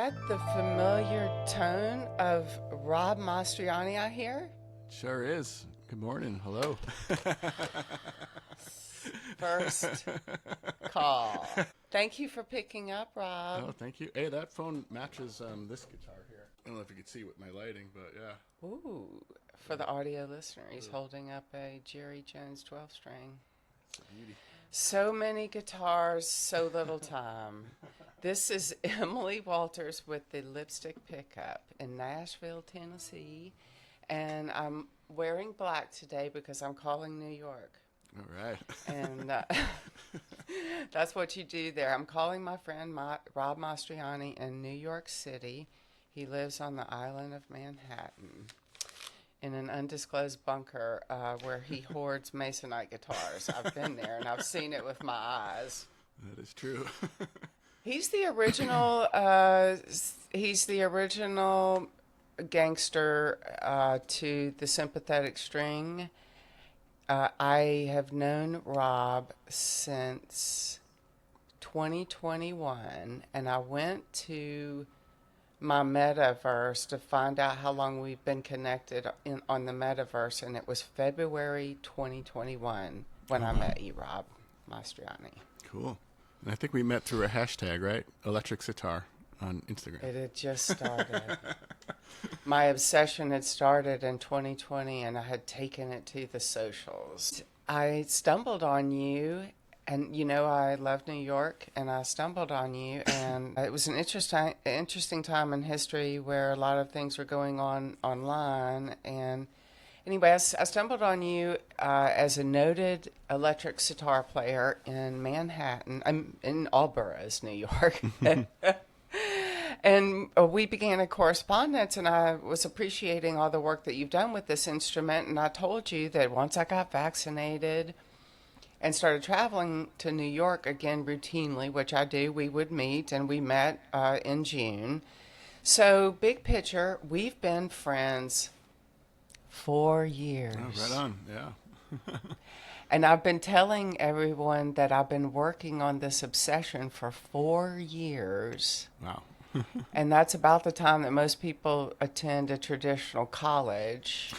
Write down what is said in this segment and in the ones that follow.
that the familiar tone of Rob Mastrianni I hear? Sure is. Good morning. Hello. First call. Thank you for picking up, Rob. Oh, thank you. Hey, that phone matches this guitar here. I don't know if you can see with my lighting, but yeah. Ooh, for the audio listener, he's holding up a Jerry Jones 12-string. It's a beauty. So many guitars, so little time. This is Emily Walters with the Lipstick Pickup in Nashville, Tennessee. And I'm wearing black today because I'm calling New York. All right. And that's what you do there. I'm calling my friend Rob Mastrianni in New York City. He lives on the island of Manhattan in an undisclosed bunker where he hoards Masonite guitars. I've been there and I've seen it with my eyes. That is true. He's the original. He's the original gangster to the sympathetic string. I have known Rob since 2021, and I went to my metaverse to find out how long we've been connected on the metaverse, and it was February 2021 when I met you, Rob Mastrianni. Cool. And I think we met through a hashtag, right? Electric Sitar on Instagram. It had just started. My obsession had started in 2020, and I had taken it to the socials. I stumbled on you, and you know I love New York, and I stumbled on you, and it was an interesting time in history where a lot of things were going on online. And anyway, I stumbled on you as a noted electric sitar player in Manhattan. I'm in all boroughs, New York. And we began a correspondence, and I was appreciating all the work that you've done with this instrument. And I told you that once I got vaccinated and started traveling to New York again routinely, which I do, we would meet, and we met in June. So, big picture, we've been friends 4 years. Oh, right on, yeah. And I've been telling everyone that I've been working on this obsession for 4 years. Wow. And that's about the time that most people attend a traditional college.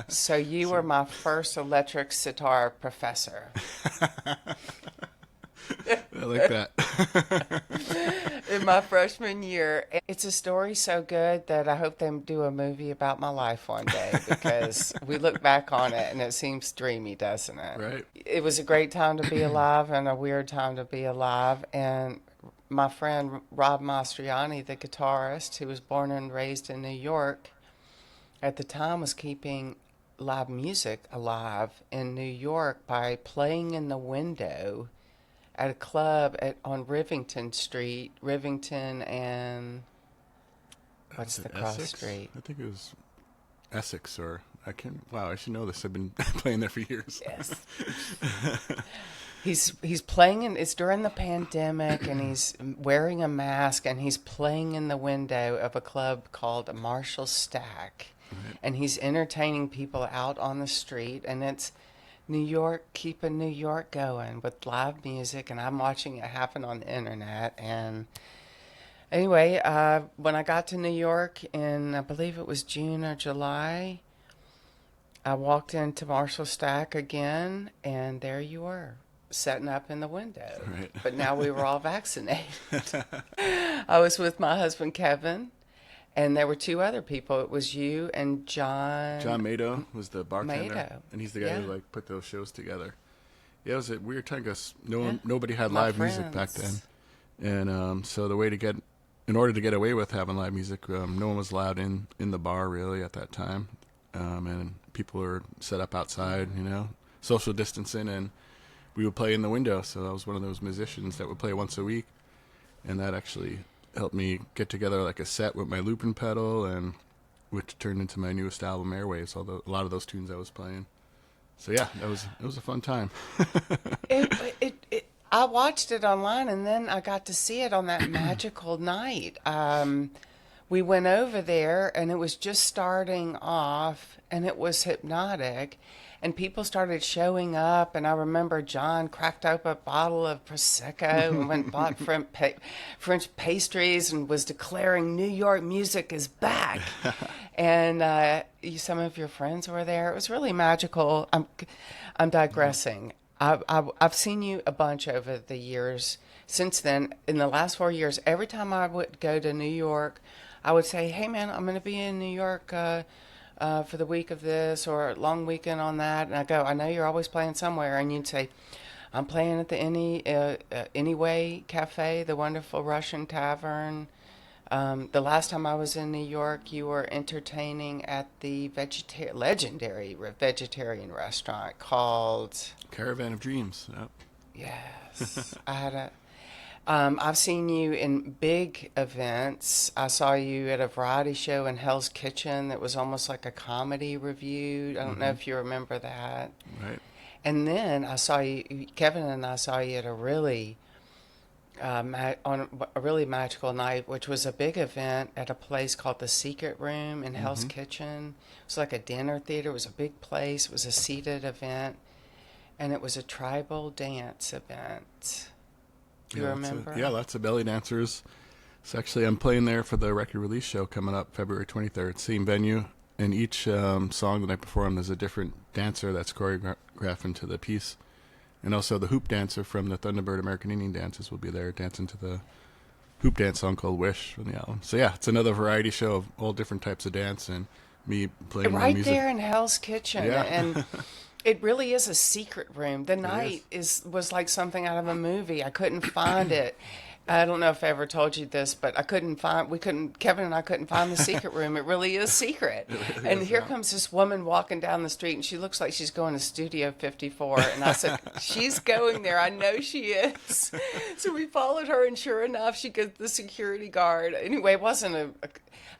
So you were my first electric sitar professor. I like that. In my freshman year. It's a story so good that I hope they do a movie about my life one day, because we look back on it and it seems dreamy, doesn't it? Right. It was a great time to be alive and a weird time to be alive. And my friend Rob Mastrianni, the guitarist, who was born and raised in New York, at the time was keeping live music alive in New York by playing in the window at a club on Rivington Street, Rivington and what's the cross Essex? street? I think it was Essex, or I can't. Wow, I should know this. I've been playing there for years. Yes. He's playing it's during the pandemic, and he's wearing a mask, and he's playing in the window of a club called Marshall Stack. Right. And he's entertaining people out on the street, and it's New York, keeping New York going with live music, and I'm watching it happen on the internet. And anyway, when I got to New York in, I believe it was June or July, I walked into Marshall Stack again, and there you were, setting up in the window. Right. But now we were all vaccinated. I was with my husband, Kevin, and there were two other people. It was you and John. John Mado was the bartender, Mado. and he's the guy who put those shows together. Yeah, it was a weird time because nobody had My live music back then, and so the way in order to get away with having live music, no one was allowed in the bar really at that time, and people were set up outside, social distancing, and we would play in the window. So I was one of those musicians that would play once a week, and that actually helped me get together like a set with my looping pedal, and which turned into my newest album, Airwaves. Although a lot of those tunes I was playing. So yeah, it was a fun time. I watched it online, and then I got to see it on that magical night. we went over there, and it was just starting off, and it was hypnotic. And people started showing up, and I remember John cracked open a bottle of Prosecco and went and bought French pastries and was declaring New York music is back. And some of your friends were there. It was really magical. I'm digressing. I've seen you a bunch over the years. Since then, in the last 4 years, every time I would go to New York, I would say, "Hey, man, I'm going to be in New York for the week of this or long weekend on that." And I go, "I know you're always playing somewhere." And you'd say, "I'm playing at the Anyway Cafe, the wonderful Russian tavern." The last time I was in New York, you were entertaining at the legendary vegetarian restaurant called Caravan of Dreams. Yep. Yes. I've seen you in big events. I saw you at a variety show in Hell's Kitchen that was almost like a comedy review. I don't know if you remember that. Right. And then I saw you, Kevin and I saw you at a really on a really magical night, which was a big event at a place called the Secret Room in Hell's Kitchen. It was like a dinner theater. It was a big place. It was a seated event, and it was a tribal dance event. Do you remember? Lots of belly dancers. So actually, I'm playing there for the record release show coming up February 23rd. Same venue, and each song that I perform, there's a different dancer that's choreographing to the piece. And also the hoop dancer from the Thunderbird American Indian Dances will be there dancing to the hoop dance song called Wish from the album. So yeah, it's another variety show of all different types of dance and me playing my music. Right there in Hell's Kitchen. Yeah. And it really is a secret room. The night was like something out of a movie. I couldn't find it. I don't know if I ever told you this, but Kevin and I couldn't find the secret room. It really is secret. And here comes this woman walking down the street, and she looks like she's going to Studio 54. And I said, "She's going there. I know she is." So we followed her, and sure enough, she gets the security guard. Anyway, it wasn't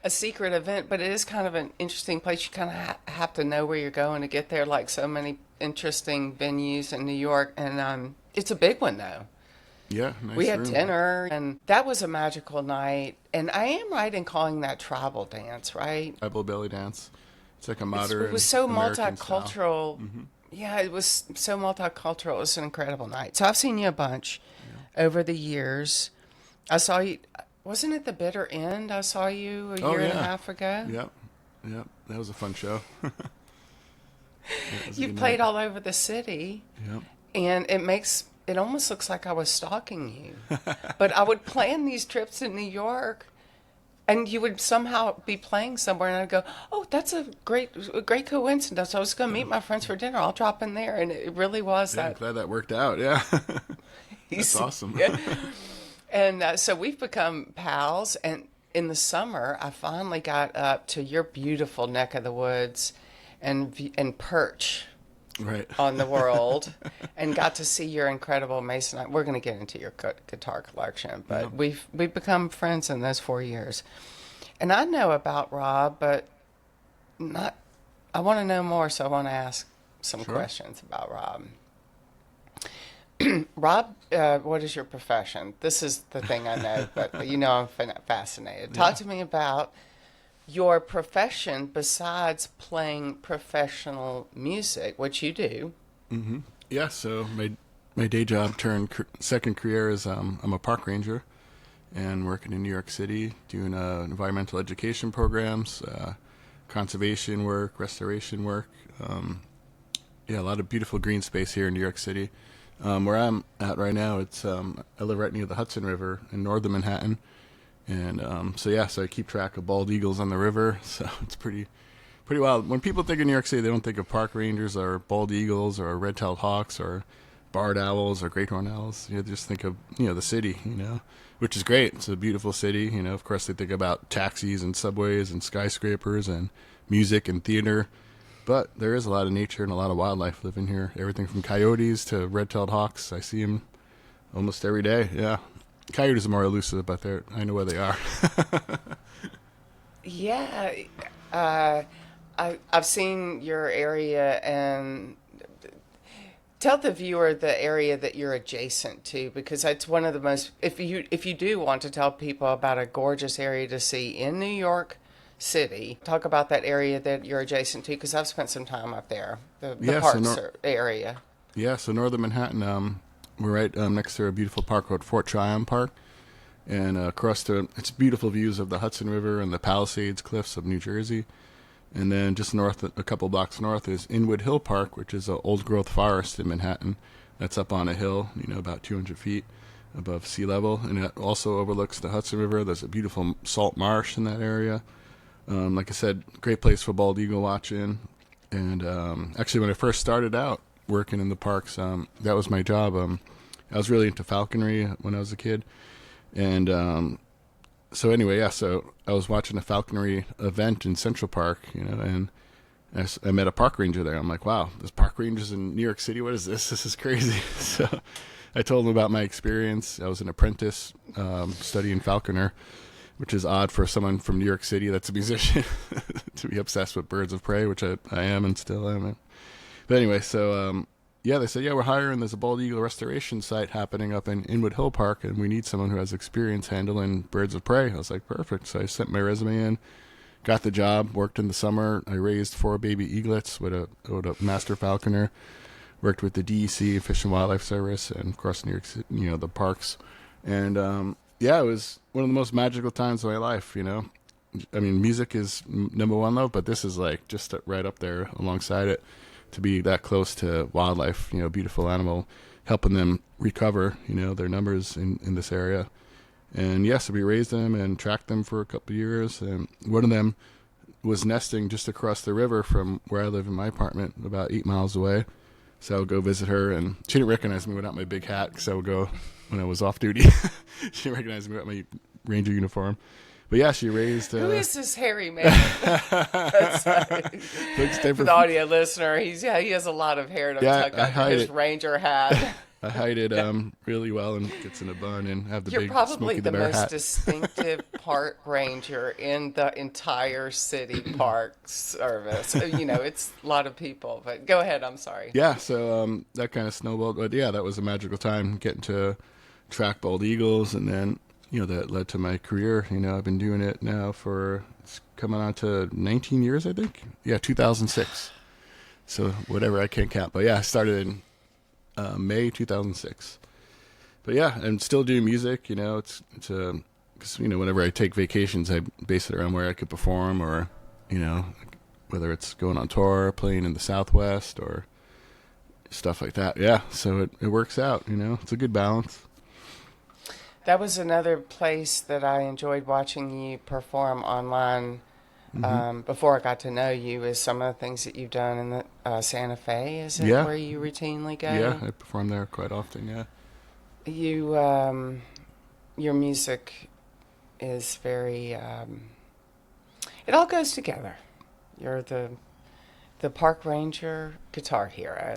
a secret event, but it is kind of an interesting place. You kind of have to know where you're going to get there, like so many interesting venues in New York. And it's a big one, though. Yeah, nice we had room. dinner, and that was a magical night. And I am right in calling that tribal dance, right? Tribal belly dance. It's like a modern It was so American multicultural. Yeah, it was so multicultural. It was an incredible night. So I've seen you a bunch over the years. I saw you, wasn't it the Bitter End? I saw you a year and a half ago. Yep. That was a fun show. You've played all over the city. Yep. And it almost looks like I was stalking you. But I would plan these trips to New York, and you would somehow be playing somewhere, and I'd go, "Oh, that's a great coincidence. I was going to meet my friends for dinner. I'll drop in there." And it really was that. I'm glad that worked out, yeah. That's awesome. Yeah. And so we've become pals, and in the summer, I finally got up to your beautiful neck of the woods and perch on the world and got to see your incredible Masonite. We're going to get into your guitar collection, but we've become friends in those 4 years. And I know about Rob, but I want to know more, so I want to ask some questions about Rob. Rob, what is your profession? This is the thing I know, but I'm fascinated. Talk to me about your profession besides playing professional music, which you do. Mm-hmm. Yeah, so my day job turned second career is I'm a park ranger and working in New York City doing environmental education programs, conservation work, restoration work. A lot of beautiful green space here in New York City. Where I'm at right now, it's I live right near the Hudson River in northern Manhattan. And so I keep track of bald eagles on the river. So it's pretty wild. When people think of New York City, they don't think of park rangers or bald eagles or red-tailed hawks or barred owls or great horned owls. They just think of the city, which is great. It's a beautiful city. Of course they think about taxis and subways and skyscrapers and music and theater. But there is a lot of nature and a lot of wildlife living here. Everything from coyotes to red-tailed hawks. I see them almost every day. Yeah. Coyotes are more elusive, but I know where they are. Yeah. I've seen your area, and Tell the viewer the area that you're adjacent to, because that's one of the most. If you do want to tell people about a gorgeous area to see in New York City, talk about that area that you're adjacent to, because I've spent some time up there, the Yeah, parks area. yeah, so northern Manhattan, we're right next to a beautiful park called Fort Tryon Park, and it's beautiful views of the Hudson River and the Palisades Cliffs of New Jersey. And then just north, a couple blocks north, is Inwood Hill Park, which is an old-growth forest in Manhattan. That's up on a hill, about 200 feet above sea level. And it also overlooks the Hudson River. There's a beautiful salt marsh in that area. Like I said, great place for bald eagle watching. And actually, when I first started out working in the parks, that was my job. I was really into falconry when I was a kid. And so anyway, yeah, so I was watching a falconry event in Central Park, and I met a park ranger there. I'm like, wow, there's park rangers in New York City? What is this? This is crazy. So I told him about my experience. I was an apprentice studying falconer, which is odd for someone from New York City that's a musician to be obsessed with birds of prey, which I am and still am. But anyway, so yeah, they said, yeah, we're hiring. There's a bald eagle restoration site happening up in Inwood Hill Park, and we need someone who has experience handling birds of prey. I was like, perfect. So I sent my resume in, got the job, worked in the summer. I raised 4 baby eaglets with a master falconer, worked with the DEC, Fish and Wildlife Service, and of course New York City, the parks. And yeah, it was one of the most magical times of my life. I mean, music is number one though, but this is like just right up there alongside it. To be that close to wildlife, beautiful animal, helping them recover, their numbers in this area. And yes, we raised them and tracked them for a couple of years. And one of them was nesting just across the river from where I live in my apartment, about 8 miles away. So I would go visit her, and she didn't recognize me without my big hat, because I would go when I was off duty. She didn't recognize me without my ranger uniform. But yeah, she raised... Who is this hairy man? For the audio listener, he has a lot of hair to tuck under his ranger hat. I hide it really well, and gets in a bun and have the big Smokey the Bear hat. You're probably the most distinctive park ranger in the entire city park service. It's a lot of people, but go ahead. I'm sorry. Yeah, so that kind of snowballed. But yeah, that was a magical time, getting to track bald eagles, and then... that led to my career. I've been doing it now for, it's coming on to 19 years, I think. Yeah, 2006. So whatever, I can't count. But yeah, I started in May 2006. But yeah, I'm still doing music. It's because, whenever I take vacations, I base it around where I could perform, or, whether it's going on tour, playing in the Southwest, or stuff like that. Yeah, so it works out, It's a good balance. That was another place that I enjoyed watching you perform online. Before I got to know you, is some of the things that you've done in the Santa Fe. Is it where you routinely go? Yeah, I perform there quite often. Yeah. Your music is very. It all goes together. You're the park ranger guitar hero.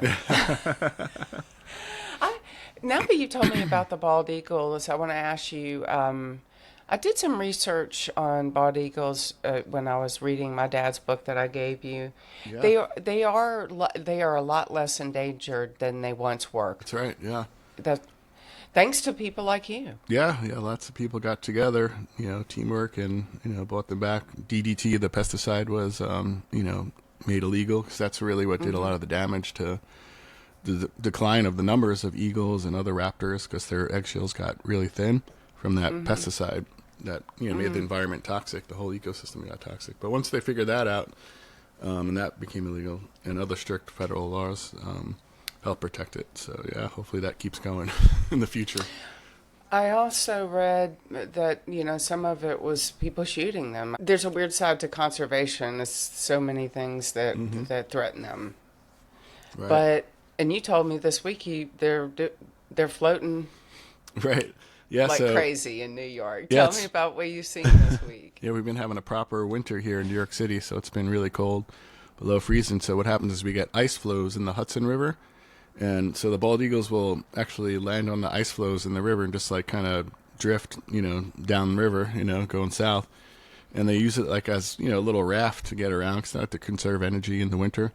Now that you told me about the bald eagles, I want to ask you, I did some research on bald eagles when I was reading my dad's book that I gave you. Yeah. They are a lot less endangered than they once were. That's right, yeah. Thanks to people like you. Yeah, lots of people got together, teamwork, and, brought them back. DDT, the pesticide, was, made illegal, because that's really what did a lot of the damage to the decline of the numbers of eagles and other raptors, because their eggshells got really thin from that pesticide that made the environment toxic. The whole ecosystem got toxic. But once they figured that out, and that became illegal, and other strict federal laws help protect it. So yeah, hopefully that keeps going in the future. I also read that, some of it was people shooting them. There's a weird side to conservation. There's so many things that threaten them. Right. But and you told me this week they're floating, right? Yeah, like crazy in New York. Tell me about what you've seen this week. Yeah, we've been having a proper winter here in New York City, so it's been really cold, below freezing. So what happens is we get ice flows in the Hudson River, and so the bald eagles will actually land on the ice flows in the river and just like kind of drift, down the river, going south, and they use it like as a little raft to get around, because they have to conserve energy in the winter.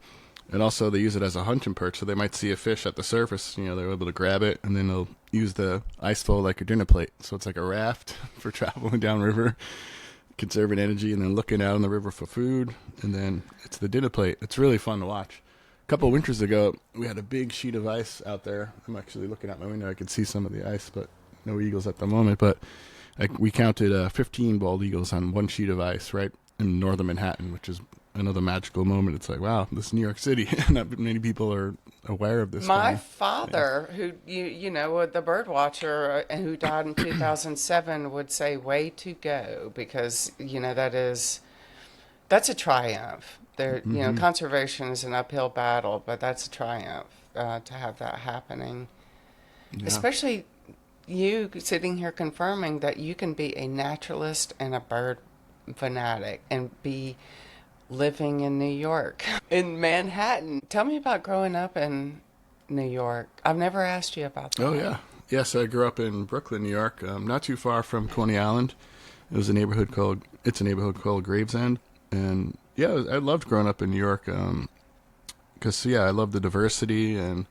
And also they use it as a hunting perch, so they might see a fish at the surface, they're able to grab it, and then they'll use the ice floe like a dinner plate. So it's like a raft for traveling downriver, conserving energy, and then looking out on the river for food, and then it's the dinner plate. It's really fun to watch. A couple of winters ago, we had a big sheet of ice out there. I'm actually looking out my window. I could see some of the ice, but no eagles at the moment. But we counted 15 bald eagles on one sheet of ice right in northern Manhattan, which is another magical moment. It's like, wow, this is New York City. Not many people are aware of this. My father, who the bird watcher, who died in 2007, would say, "Way to go," because that's a triumph. There, conservation is an uphill battle, but that's a triumph to have that happening. Yeah. Especially you sitting here confirming that you can be a naturalist and a bird fanatic and be living in New York, in Manhattan. Tell me about growing up in New York. I've never asked you about that. Oh, yeah. Yes, I grew up in Brooklyn, New York, not too far from Coney Island. It's a neighborhood called Gravesend. And, yeah, I loved growing up in New York because, I love the diversity. And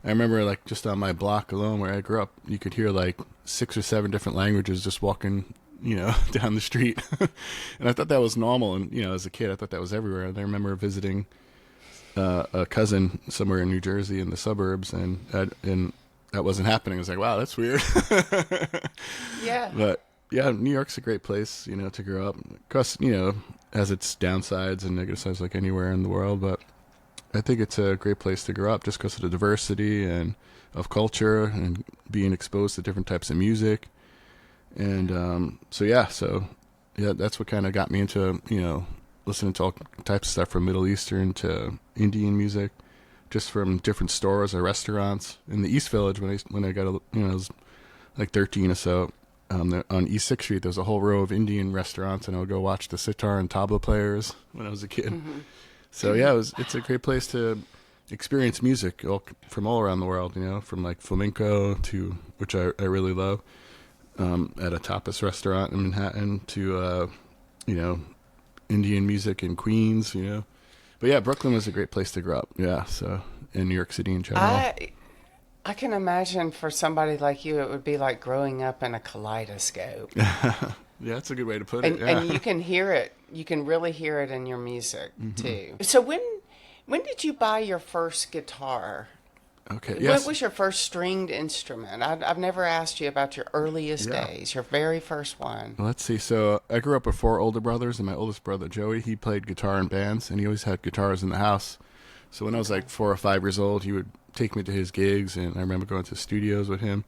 I remember, like, just on my block alone where I grew up, you could hear, like, 6 or 7 different languages just walking down the street. And I thought that was normal. And, as a kid, I thought that was everywhere. And I remember visiting a cousin somewhere in New Jersey in the suburbs, and that wasn't happening. I was like, wow, that's weird. Yeah. But, yeah, New York's a great place, to grow up. Of course, has its downsides and negative sides like anywhere in the world. But I think it's a great place to grow up just because of the diversity and of culture and being exposed to different types of music. And that's what kind of got me into, listening to all types of stuff from Middle Eastern to Indian music, just from different stores or restaurants. In the East Village, when I got, I was like 13 or so, on East 6th Street, there's a whole row of Indian restaurants, and I would go watch the sitar and tabla players when I was a kid. Mm-hmm. So, it's a great place to experience music from all around the world, from like flamenco to, which I really love. At a tapas restaurant in Manhattan to, Indian music in Queens, But yeah, Brooklyn was a great place to grow up. Yeah, so in New York City in general. I can imagine for somebody like you, it would be like growing up in a kaleidoscope. Yeah, that's a good way to put it. And you can hear it. You can really hear it in your music, too. So when did you buy your first guitar? Okay. Yes. What was your first stringed instrument? I've never asked you about your earliest days, your very first one. Well, let's see. So I grew up with 4 older brothers, and my oldest brother, Joey, he played guitar in bands, and he always had guitars in the house. So when I was like 4 or 5 years old, he would take me to his gigs, and I remember going to studios with him.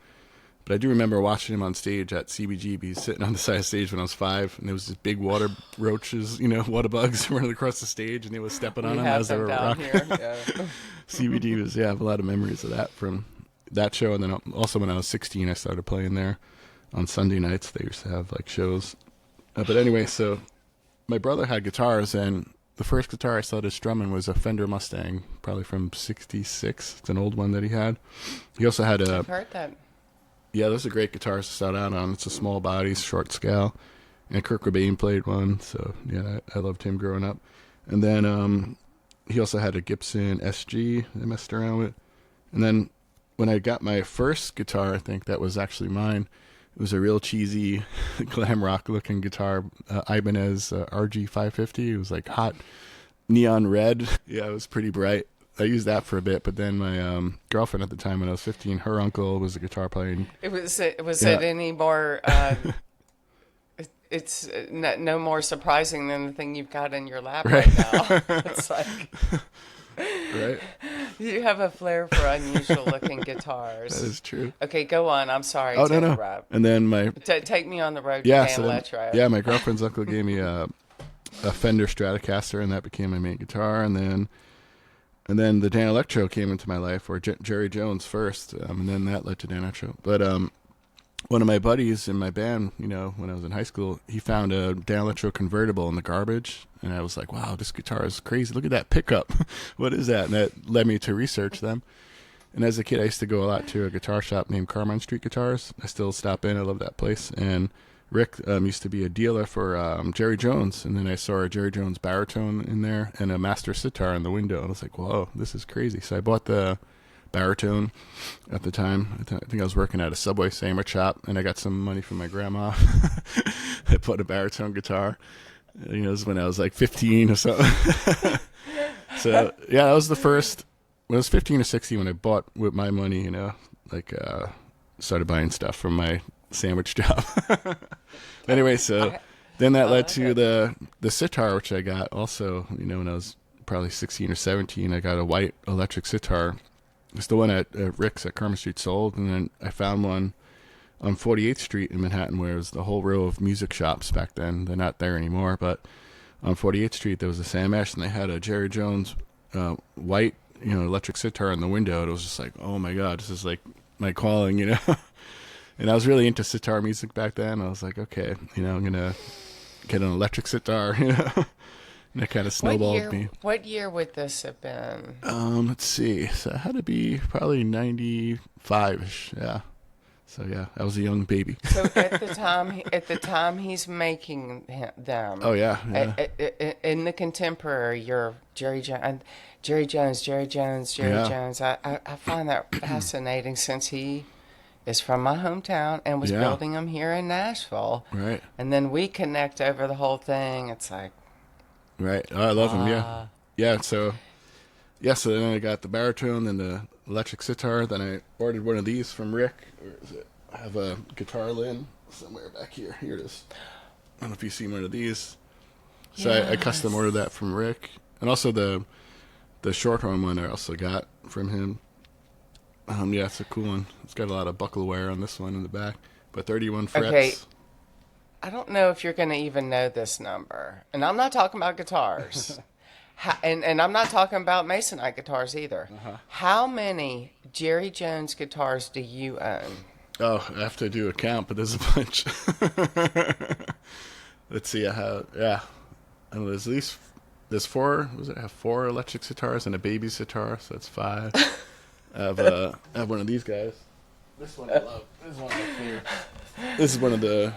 But I do remember watching him on stage at CBGB, sitting on the side of the stage when I was 5, and there was this big water roaches, water bugs running across the stage, and they were stepping on them as they were rocking. Yeah. CBD was, I have a lot of memories of that from that show. And then also when I was 16, I started playing there on Sunday nights. They used to have like shows. But anyway, so my brother had guitars, and the first guitar I started strumming was a Fender Mustang, probably from '66. It's an old one that he had. He also had I've heard that. Yeah, those are great guitars to start out on. It's a small body, short scale. And Kurt Cobain played one, so yeah, I loved him growing up. And then he also had a Gibson SG I messed around with. And then when I got my first guitar, I think that was actually mine. It was a real cheesy glam rock looking guitar, Ibanez RG550. It was like hot neon red. Yeah, it was pretty bright. I used that for a bit, but then my girlfriend at the time when I was 15, her uncle was a guitar player. Was it any more... It's no more surprising than the thing you've got in your lap right now. It's like... Right. You have a flair for unusual looking guitars. That is true. Okay, go on. I'm sorry to interrupt. And then my... Take me on the road to Electro. Yeah, my girlfriend's uncle gave me a Fender Stratocaster, and that became my main guitar. And then the Dan Electro came into my life, or Jerry Jones first, and then that led to Dan Electro. But one of my buddies in my band, when I was in high school, he found a Dan Electro convertible in the garbage, and I was like, wow, this guitar is crazy. Look at that pickup. What is that? And that led me to research them. And as a kid, I used to go a lot to a guitar shop named Carmine Street Guitars. I still stop in. I love that place. And Rick used to be a dealer for Jerry Jones, and then I saw a Jerry Jones baritone in there and a master sitar in the window. And I was like, whoa, this is crazy. So I bought the baritone at the time. I think I was working at a Subway sandwich shop, and I got some money from my grandma. I bought a baritone guitar. You know, this is when I was like 15 or something. So, yeah, that was the first. When I was 15 or 16, when I bought with my money, you know, like started buying stuff from my sandwich job. Anyway, so then that led to the sitar, which I got also, you know, when I was probably 16 or 17. I got a white electric sitar. It's the one at Rick's at Carmen Street sold, and then I found one on 48th Street in Manhattan, where it was the whole row of music shops back then. They're not there anymore, but on 48th Street there was a Sam Ash, and they had a Jerry Jones white, you know, electric sitar in the window. It was just like, oh my god, this is like my calling, you know. And I was really into sitar music back then. I was like, okay, you know, I'm gonna get an electric sitar, you know. And it kind of snowballed me. What year would this have been? Let's see. So it had to be probably 95-ish. Yeah. So yeah, I was a young baby. So at the time he's making them. Oh yeah. In the contemporary, you're Jerry Jones. I find that fascinating, since he is from my hometown and was building them here in Nashville. Right. And then we connect over the whole thing. It's like. Right. Oh, I love him. Yeah. Yeah. So then I got the baritone and the electric sitar. Then I ordered one of these from Rick. Where is it? I have a guitar lin somewhere back here. Here it is. I don't know if you've seen one of these. So I custom ordered that from Rick. And also the short-horn one I also got from him. Yeah, it's a cool one. It's got a lot of buckle wear on this one in the back. But 31 frets. Okay. I don't know if you're going to even know this number. And I'm not talking about guitars. And I'm not talking about Masonite guitars either. Uh-huh. How many Jerry Jones guitars do you own? Oh, I have to do a count, but there's a bunch. Let's see. I don't know, there's at least, there's four. I have 4 electric guitars and a baby sitar, so that's 5. I have one of these guys. This one I love. This is one of my favorite. This is one of the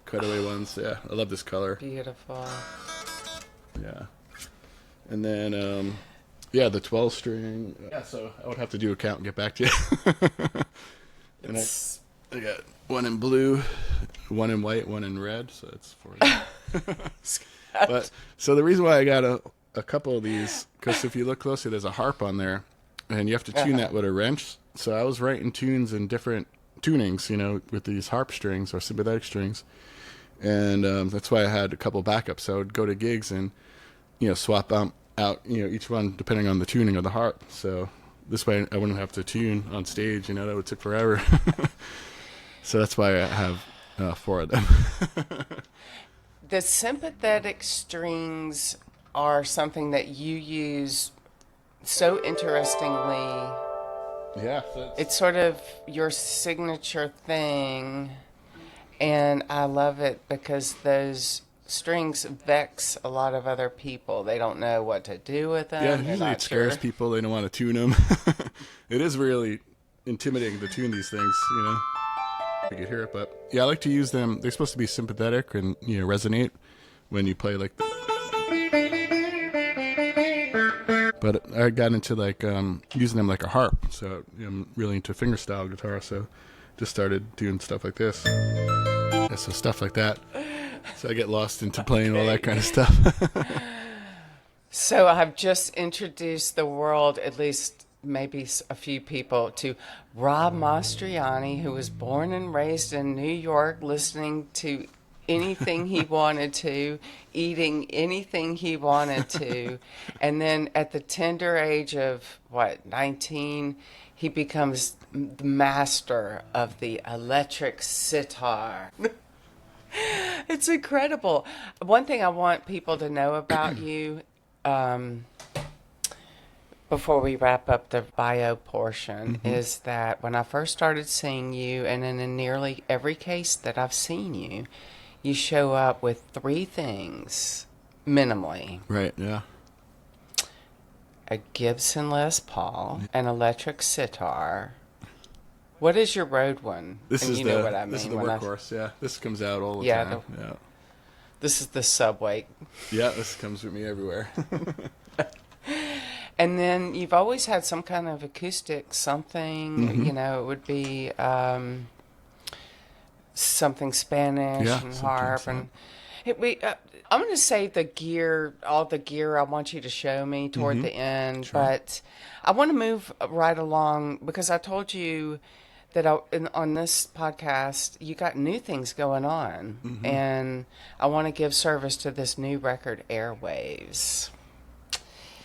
cutaway ones. Yeah, I love this color. Beautiful. Yeah. And then, the 12 string. Yeah, so I would have to do a count and get back to you. And I got one in blue, one in white, one in red, so that's 4. But so the reason why I got a couple of these, because if you look closely, there's a harp on there, and you have to tune that with a wrench. So I was writing tunes in different tunings, you know, with these harp strings or sympathetic strings. And that's why I had a couple backups. So I would go to gigs and, you know, swap out, you know, each one depending on the tuning of the harp. So this way I wouldn't have to tune on stage, you know, that would take forever. So that's why I have 4 of them. The sympathetic strings are something that you use so interestingly. Yeah. It's sort of your signature thing. And I love it because those strings vex a lot of other people. They don't know what to do with them. Yeah, usually it scares people. They don't want to tune them. It is really intimidating to tune these things, you know. You can hear it, but yeah, I like to use them. They're supposed to be sympathetic and, you know, resonate when you play like. But I got into like using them like a harp, so I'm really into fingerstyle guitar. So just started doing stuff like this. Yeah, so stuff like that. So I get lost into playing all that kind of stuff. So I've just introduced the world, at least maybe a few people, to Rob Mastrianni, who was born and raised in New York, listening to anything he wanted to, eating anything he wanted to. And then at the tender age of, 19, he becomes the master of the electric sitar. It's incredible. One thing I want people to know about you, before we wrap up the bio portion, is that when I first started seeing you, and in nearly every case that I've seen you, you show up with 3 things, minimally. Right, yeah. A Gibson Les Paul, an electric sitar, What is your road one? This and is you the know what I mean this is the when workhorse. Yeah, this comes out all the Yeah, time. Yeah, this is the subway. yeah, this comes with me everywhere. And then you've always had some kind of acoustic something. It would be something Spanish Yeah, and sometimes harp that. and I'm going to save the gear, all the gear I want you to show me toward the end, Sure. but I want to move right along because I told you that on this podcast you got new things going on, and I want to give service to this new record, Airwaves.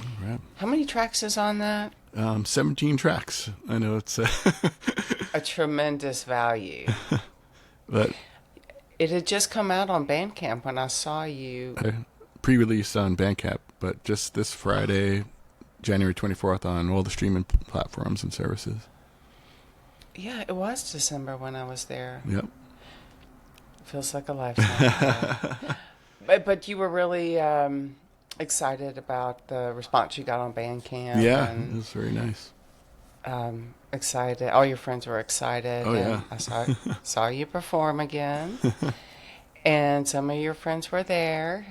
All right. How many tracks is on that? 17 tracks. I know it's A tremendous value. but It had just come out on Bandcamp when I saw you. pre-released on Bandcamp, but just this Friday, January 24th, on all the streaming platforms and services. Yeah, it was December when I was there. Yep. Feels like a lifetime. But you were really excited about the response you got on Bandcamp. Yeah, and, it was very nice. excited. All your friends were excited. Oh, yeah. I saw you perform again, and some of your friends were there.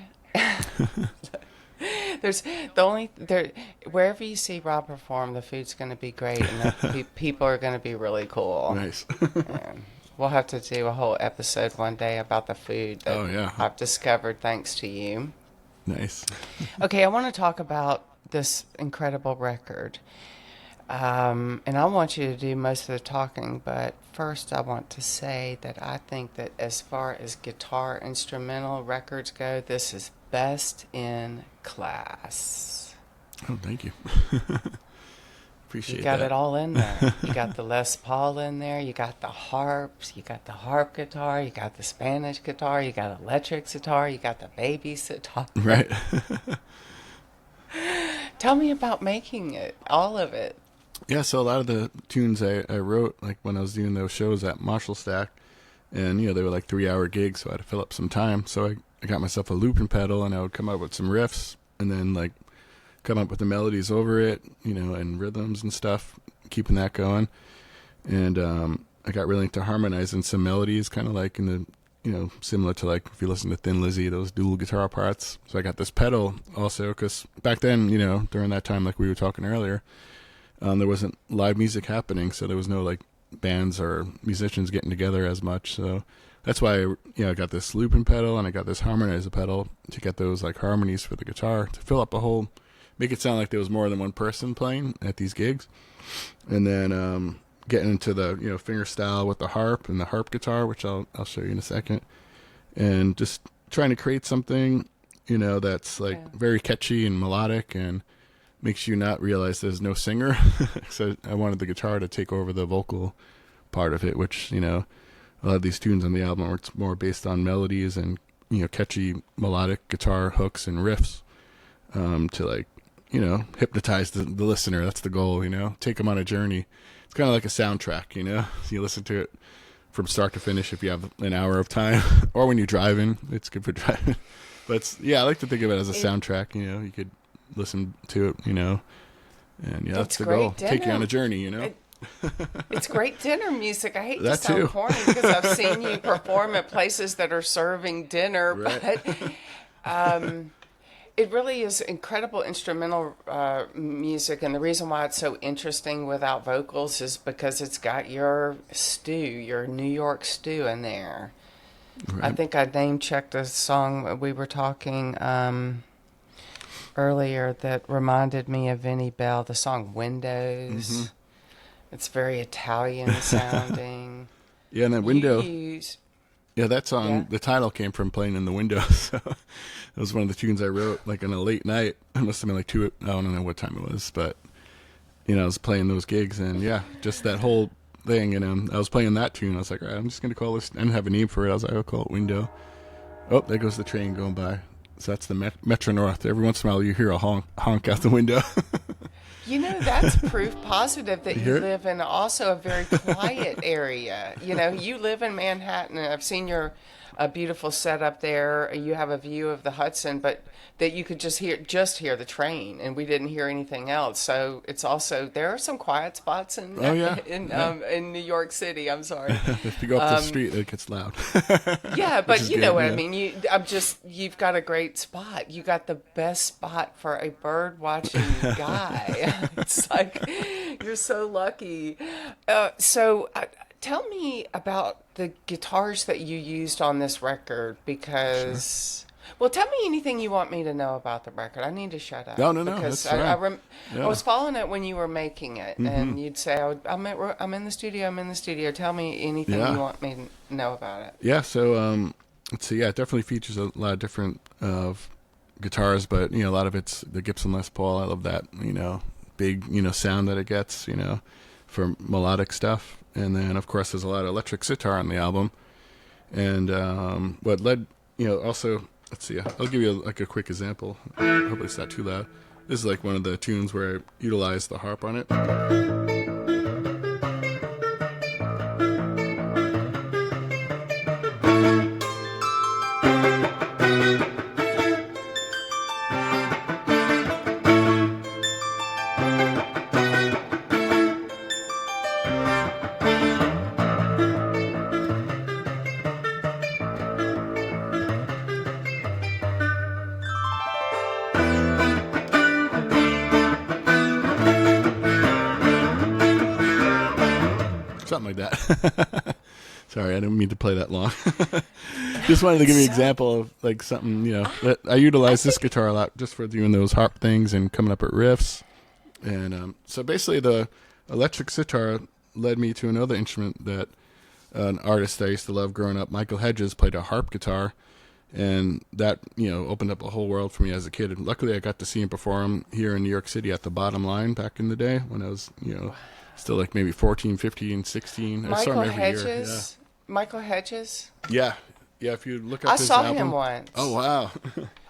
There's the only there wherever you see Rob perform, the food's going to be great, and the people are going to be really cool. Nice. And we'll have to do a whole episode one day about the food that Oh, yeah. I've discovered thanks to you. Nice. Okay, I want to talk about this incredible record. And I want you to do most of the talking, but first I want to say that I think that as far as guitar instrumental records go, this is best in class. Oh, thank you. Appreciate You got that. it all in there. You got the Les Paul in there. You got the harps. You got the harp guitar. You got the Spanish guitar. You got electric guitar. You got the baby guitar. Right. Tell me about making it, all of it. Yeah, so a lot of the tunes I wrote, like when I was doing those shows at Marshall Stack, and, they were like 3-hour gigs, so I had to fill up some time. So I got myself a looping pedal, and I would come up with some riffs, and then like come up with the melodies over it, and rhythms and stuff, keeping that going. And I got really into harmonizing some melodies, kind of like in the, similar to like if you listen to Thin Lizzy, those dual guitar parts. So I got this pedal also, because back then, during that time, like we were talking earlier, there wasn't live music happening, so there was no like bands or musicians getting together as much. So that's why I got this looping pedal, and I got this harmonizer pedal to get those like harmonies for the guitar to fill up a whole, make it sound like there was more than one person playing at these gigs. And then getting into the finger style with the harp and the harp guitar, which I'll show you in a second, and just trying to create something that's like very catchy and melodic and makes you not realize there's no singer. So I wanted the guitar to take over the vocal part of it, which, a lot of these tunes on the album are more based on melodies and, catchy melodic guitar hooks and riffs, to like, hypnotize the listener. That's the goal, take them on a journey. It's kind of like a soundtrack, you listen to it from start to finish if you have an hour of time, or when you're driving. It's good for driving. But I like to think of it as a soundtrack. You could listen to it, and that's the goal. Take you on a journey, It's great dinner music. I hate to That sound too. corny because I've seen you perform at places that are serving dinner, Right. but it really is incredible instrumental music, and the reason why it's so interesting without vocals is because it's got your New York stew in there. Right. I think I name-checked a song we were talking earlier that reminded me of Vinnie Bell, the song Windows. Mm-hmm. It's very Italian sounding. Yeah, and that window. Yeah. That song, Yeah. the title came from playing in the window. So it was one of the tunes I wrote like on a late night. It must have been like 2, I don't know what time it was, but I was playing those gigs, and just that whole thing. And I was playing that tune. I was like, all right, I'm just going to call this. I didn't have a name for it. I was like, I'll call it Window. Oh, there goes the train going by. So that's the Metro North. Every once in a while you hear a honk out the window. That's proof positive that you hear it? live in also a very quiet area. You live in Manhattan, and I've seen your beautiful setup there. You have a view of the Hudson, but that you could just hear the train, and we didn't hear anything else. So it's also there are some quiet spots in in New York City. I'm sorry. If you go up the street, it gets loud. Yeah, but you know what I yeah. mean. You've got a great spot. You got the best spot for a bird watching guy. It's like you're so lucky. Tell me about the guitars that you used on this record because. Sure. Well, tell me anything you want me to know about the record. I need to shut up. No, because that's right. I was following it when you were making it, and you'd say, I'm in the studio, I'm in the studio. Tell me anything you want me to know about it. Yeah, so let's see. Yeah, it definitely features a lot of different guitars, but a lot of it's the Gibson Les Paul. I love that big sound that it gets for melodic stuff, and then of course there's a lot of electric sitar on the album, and what led also. Let's see. I'll give you a quick example. Hopefully it's not too loud. This is like one of the tunes where I utilize the harp on it. Something like that. Sorry, I didn't mean to play that long. Just wanted to give you an example of like something, that I utilize this guitar a lot just for doing those harp things and coming up at riffs. And so basically the electric sitar led me to another instrument that an artist I used to love growing up, Michael Hedges, played a harp guitar. And that, opened up a whole world for me as a kid. And luckily I got to see him perform here in New York City at the Bottom Line back in the day when I was, still like maybe 14, 15, 16. I saw him every year. Yeah. Michael Hedges? Yeah. Yeah, if you look up his album. I album. saw him once. Oh, wow.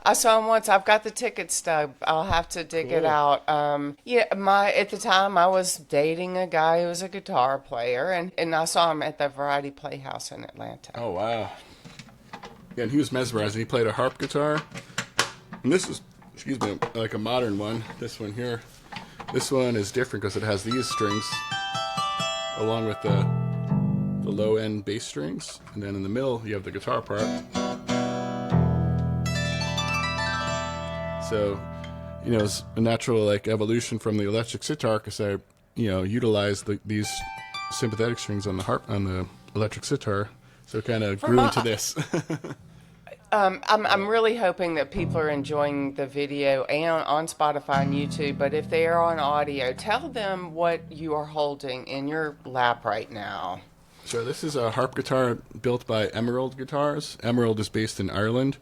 I saw him once. I've got the ticket stub. I'll have to dig it out. At the time I was dating a guy who was a guitar player, and I saw him at the Variety Playhouse in Atlanta. Oh, wow. Yeah, and he was mesmerizing. He played a harp guitar. And this is, like a modern one. This one here. This one is different because it has these strings along with the low-end bass strings. And then in the middle, you have the guitar part. So, it's a natural evolution from the electric sitar because I, utilized these sympathetic strings on the electric sitar. So it kind of grew into this. I'm really hoping that people are enjoying the video and on Spotify and YouTube, but if they are on audio, tell them what you are holding in your lap right now. So this is a harp guitar built by Emerald Guitars. Emerald is based in Ireland,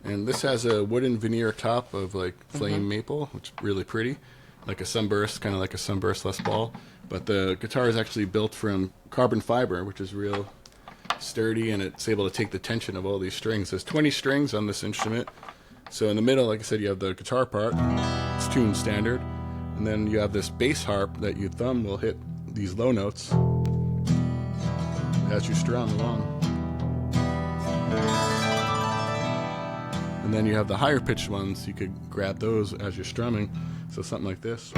and this has a wooden veneer top of flame maple, which is really pretty, like a sunburst, kind of like a sunburst Les Paul. But the guitar is actually built from carbon fiber, which is real sturdy, and it's able to take the tension of all these strings. There's 20 strings on this instrument. So in the middle, like I said, you have the guitar part. It's tuned standard. And then you have this bass harp that your thumb will hit these low notes as you strum along. And then you have the higher pitched ones. You could grab those as you're strumming. So something like this.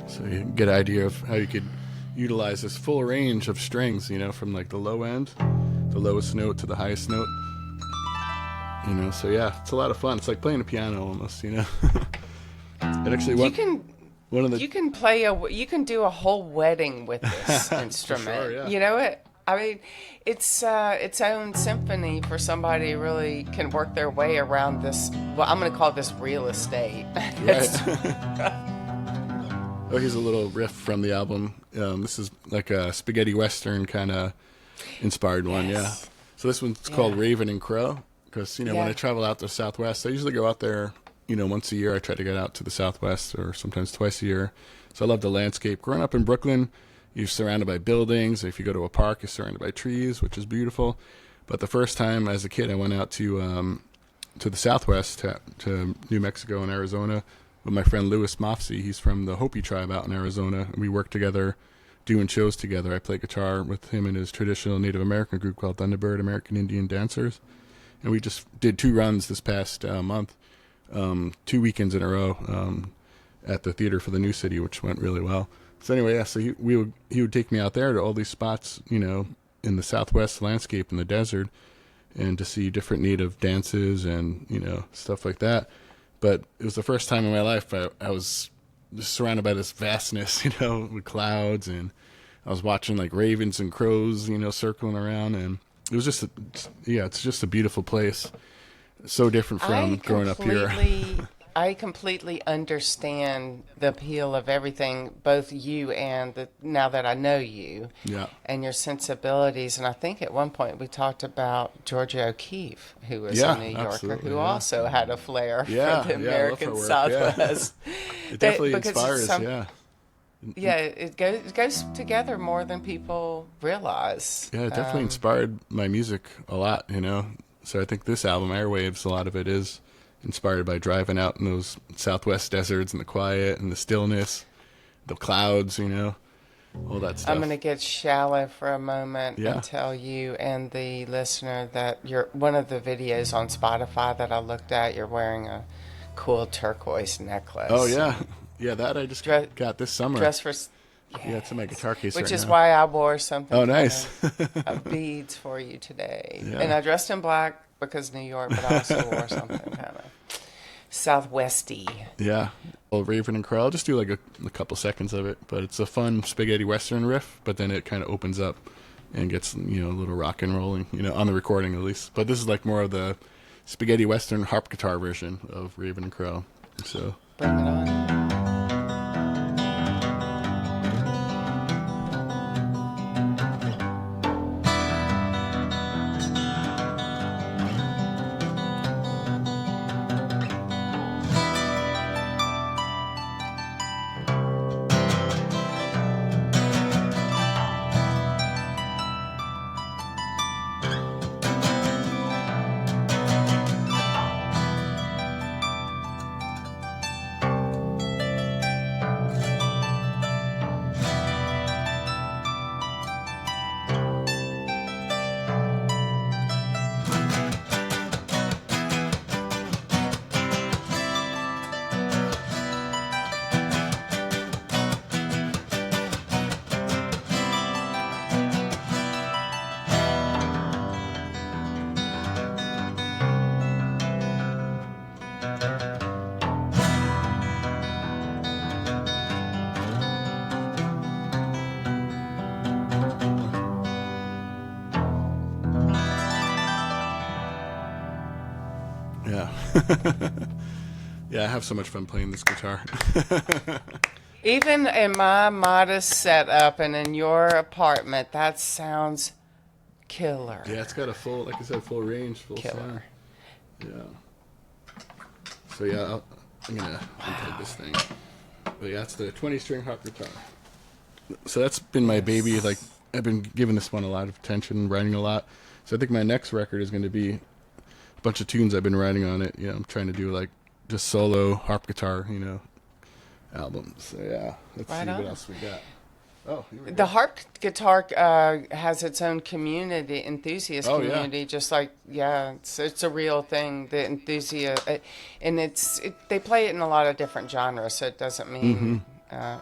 So you get an idea of how you could utilize this full range of strings, from the low end, the lowest note to the highest note. So yeah, it's a lot of fun. It's like playing a piano almost, It actually one of the You can you can do a whole wedding with this instrument. sure, yeah. You know it. I mean, it's its own symphony for somebody who really can work their way around this. Well, I'm going to call this real estate. Right. Oh, here's a little riff from the album. This is like a spaghetti western kind of inspired one, yeah. So this one's called Raven and Crow, because, when I travel out to the Southwest, I usually go out there, once a year. I try to get out to the Southwest, or sometimes twice a year. So I love the landscape. Growing up in Brooklyn, you're surrounded by buildings. If you go to a park, you're surrounded by trees, which is beautiful. But the first time as a kid, I went out to the Southwest, to New Mexico and Arizona, with my friend Louis Mofsey. He's from the Hopi tribe out in Arizona. We worked together, doing shows together. I play guitar with him in his traditional Native American group called Thunderbird American Indian Dancers. And we just did 2 runs this past month, 2 weekends in a row at the Theater for the New City, which went really well. So anyway, so he would take me out there to all these spots, in the Southwest landscape in the desert, and to see different Native dances and, stuff like that. But it was the first time in my life I was just surrounded by this vastness, with clouds, and I was watching like ravens and crows, circling around, and it was just, it's just a beautiful place. So different from growing up here. I completely understand the appeal of everything, both you and now that I know you, and your sensibilities. And I think at one point we talked about Georgia O'Keeffe, who was a New Yorker, who also had a flair for the American Southwest. It definitely inspires, it goes together more than people realize. Yeah, it definitely inspired my music a lot, So I think this album, Airwaves, a lot of it is inspired by driving out in those Southwest deserts and the quiet and the stillness, the clouds, all that stuff. I'm going to get shallow for a moment and tell you and the listener that one of the videos on Spotify that I looked at, you're wearing a cool turquoise necklace. Oh, yeah. Yeah, that I just got this summer. Dress for... Yeah, it's in my guitar case Which right is now. why I wore something nice. of beads for you today. Yeah. And I dressed in black because New York, but I also wore something kind of Southwesty. Yeah. Well, Raven and Crow, I'll just do like a couple seconds of it, but it's a fun spaghetti western riff, but then it kind of opens up and gets, a little rock and rolling, on the recording at least. But this is like more of the spaghetti western harp guitar version of Raven and Crow. So bring it on. Yeah, I have so much fun playing this guitar. Even in my modest setup and in your apartment, that sounds killer. Yeah, it's got a full, like I said, full range, full killer. Sound. Yeah. So yeah, I'm gonna unplug this thing. But yeah, it's the 20-string harp guitar. So that's been my baby. Like, I've been giving this one a lot of attention, writing a lot. So I think my next record is going to be a bunch of tunes I've been writing on it. I'm trying to do like just solo harp guitar, albums. So yeah, let's see what else we got. Oh, here we go. The harp guitar has its own community, enthusiast community, just like, it's a real thing, the enthusiast, and they play it in a lot of different genres, so it doesn't mean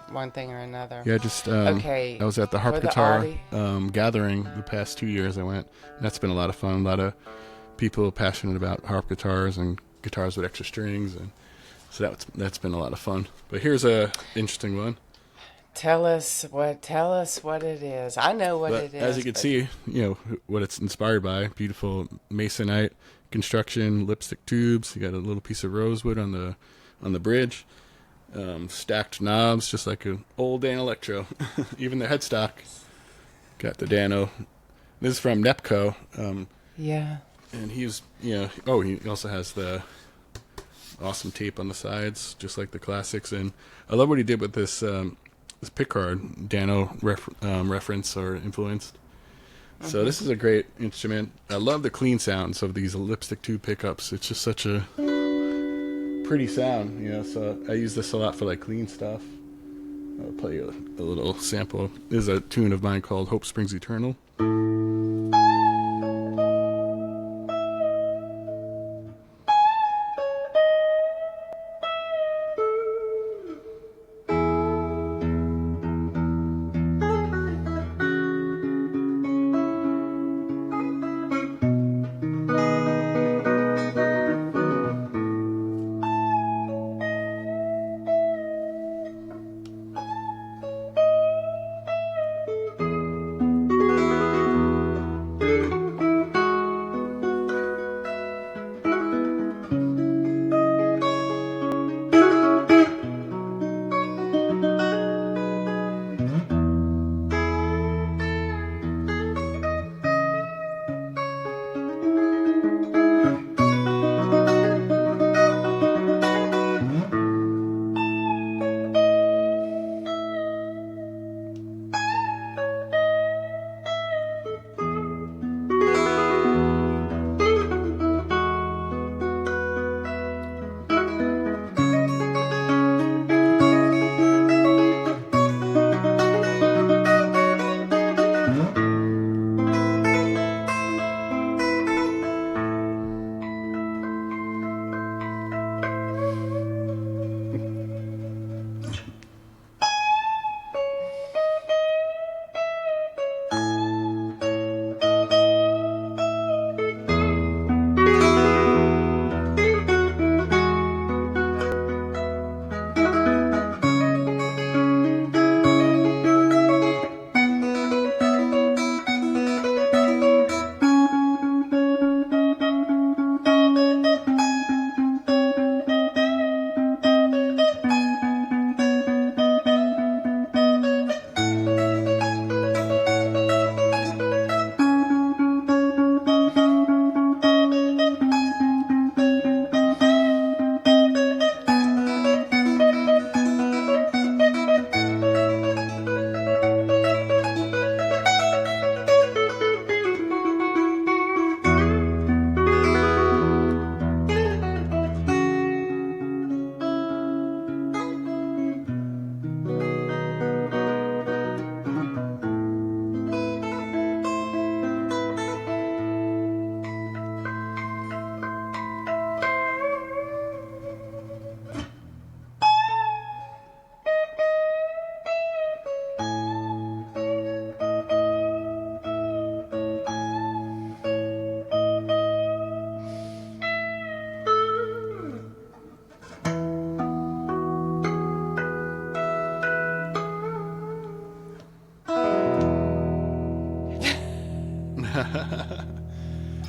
one thing or another. Yeah, just, I was at the harp guitar gathering the past 2 years I went, and that's been a lot of fun, a lot of people passionate about harp guitars and guitars with extra strings, and So that's been a lot of fun. But here's a interesting one. Tell us what it is. I know what it is. As you can see, what it's inspired by. Beautiful Masonite construction, lipstick tubes. You got a little piece of rosewood on the bridge. Stacked knobs, just like an old Dan Electro. Even the headstock got the Dano. This is from Nepco. Yeah. And he also has the awesome tape on the sides, just like the classics. And I love what he did with this pickguard, Dano reference or influenced. Mm-hmm. So this is a great instrument. I love the clean sounds of these lipstick tube pickups. It's just such a pretty sound, so I use this a lot for like clean stuff. I'll play a little sample. This is a tune of mine called Hope Springs Eternal.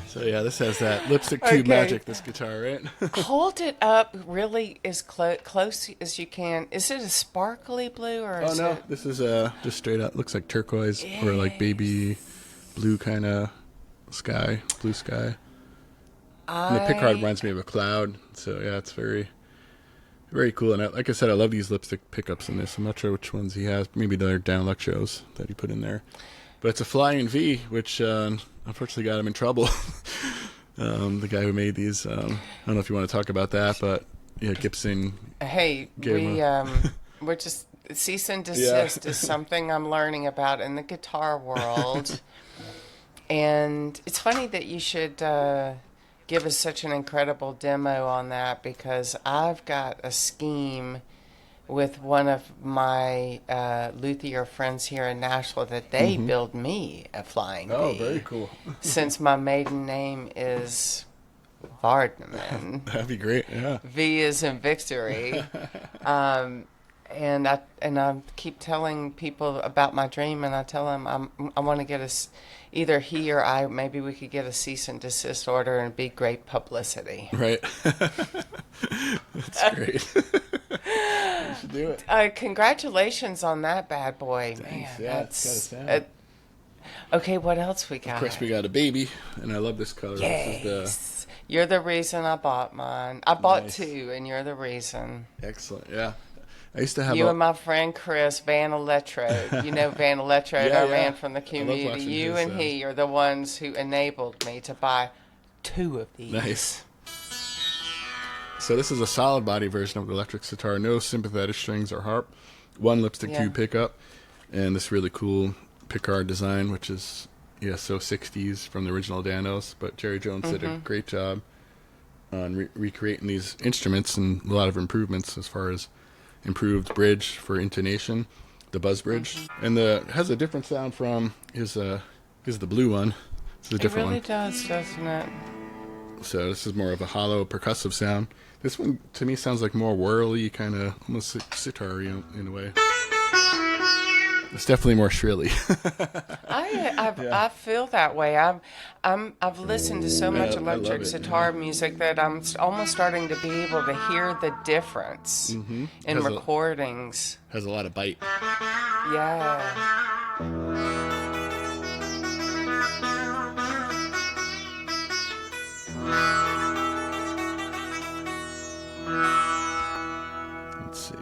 So yeah, this has that lipstick tube magic, this guitar, right? Hold it up really as close as you can. Is it a sparkly blue or is no, it... this is just straight up, looks like turquoise or like baby blue kind of sky, blue sky. And the pickguard reminds me of a cloud, so yeah, it's very, very cool. And like I said, I love these lipstick pickups in this. I'm not sure which ones he has. Maybe they're Dan Electros that he put in there. But it's a Flying V, which unfortunately got him in trouble. The guy who made these, I don't know if you want to talk about that, but yeah, Gibson. Hey, we're just cease and desist is something I'm learning about in the guitar world. And it's funny that you should give us such an incredible demo on that, because I've got a scheme with one of my luthier friends here in Nashville that they build me a Flying V. Oh, very cool. Since my maiden name is Vardaman. That'd be great. Yeah. V is in victory. And I keep telling people about my dream, and I tell them I want to get either he or I, maybe we could get a cease and desist order and be great publicity. Right. That's great. You should do it. Congratulations on that bad boy. Thanks. Man, Yeah, that's it's okay. What else we got? Of course, we got a baby, and I love this color. Yes. This is You're the reason I bought mine. I bought Nice. 2, and you're the reason. excellent. Yeah. I used to have You and my friend Chris Van Electrode. You know Van Electrode, Yeah, our yeah. man from the I love community. watching You his, and he are the ones who enabled me to buy 2 of these. Nice. So this is a solid body version of the electric sitar. No sympathetic strings or harp. One lipstick tube pickup. And this really cool pickguard design, which is, so 60s from the original Danos. But Jerry Jones did a great job on recreating these instruments, and a lot of improvements as far as improved bridge for intonation, the buzz bridge, and has a different sound from his the blue one. This is a different It really does, doesn't it? one. So this is more of a hollow percussive sound. This one to me sounds like more whirly, kind of almost sitar-y in a way. It's definitely more shrilly. I feel that way. I've listened to so much electric sitar music that I'm almost starting to be able to hear the difference in recordings. Has a lot of bite. Yeah. Let's see.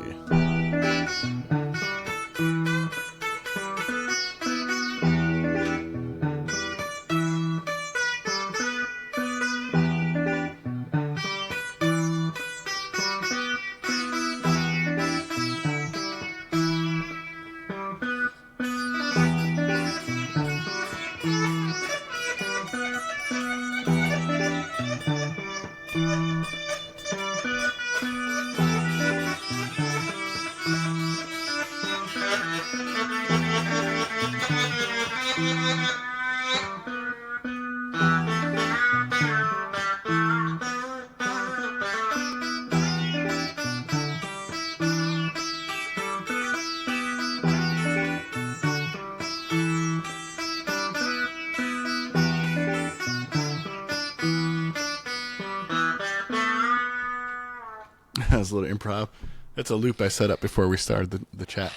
That was a little improv. That's a loop I set up before we started the chat.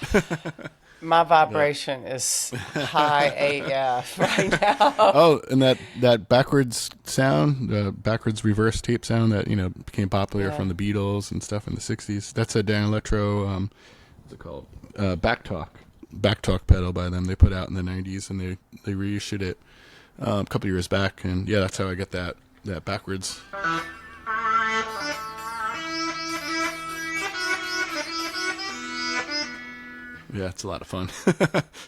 My vibration is high AF right now. Oh, and that backwards sound, backwards reverse tape sound that became popular from the Beatles and stuff in the '60s. That's a Dan Electro. What's it called? Backtalk pedal by them. They put out in the '90s, and they reissued it a couple years back. And that's how I get that backwards. Yeah, it's a lot of fun,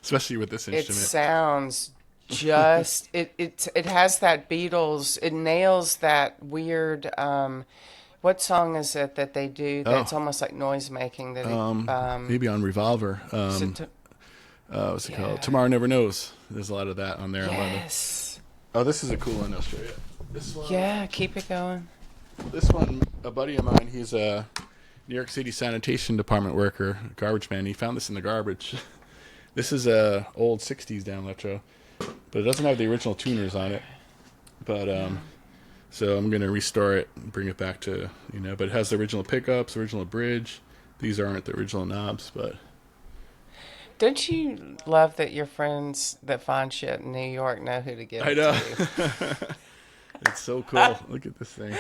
especially with this instrument. It sounds just it has that Beatles. It nails that weird. What song is it that they do that's almost like noise making? Maybe on Revolver. What's it called? Tomorrow Never Knows. There's a lot of that on there. Yes. Oh, this is a cool one. I'll show you. This one. Yeah, keep it going. This one, a buddy of mine. He's a New York City sanitation department worker, garbage man. He found this in the garbage. This is a old '60s Dan Electro, but it doesn't have the original tuners on it. But so I'm gonna restore it and bring it back to But it has the original pickups, original bridge. These aren't the original knobs, but. Don't you love that your friends that find shit in New York know who to give I it know. to? It's so cool. Look at this thing.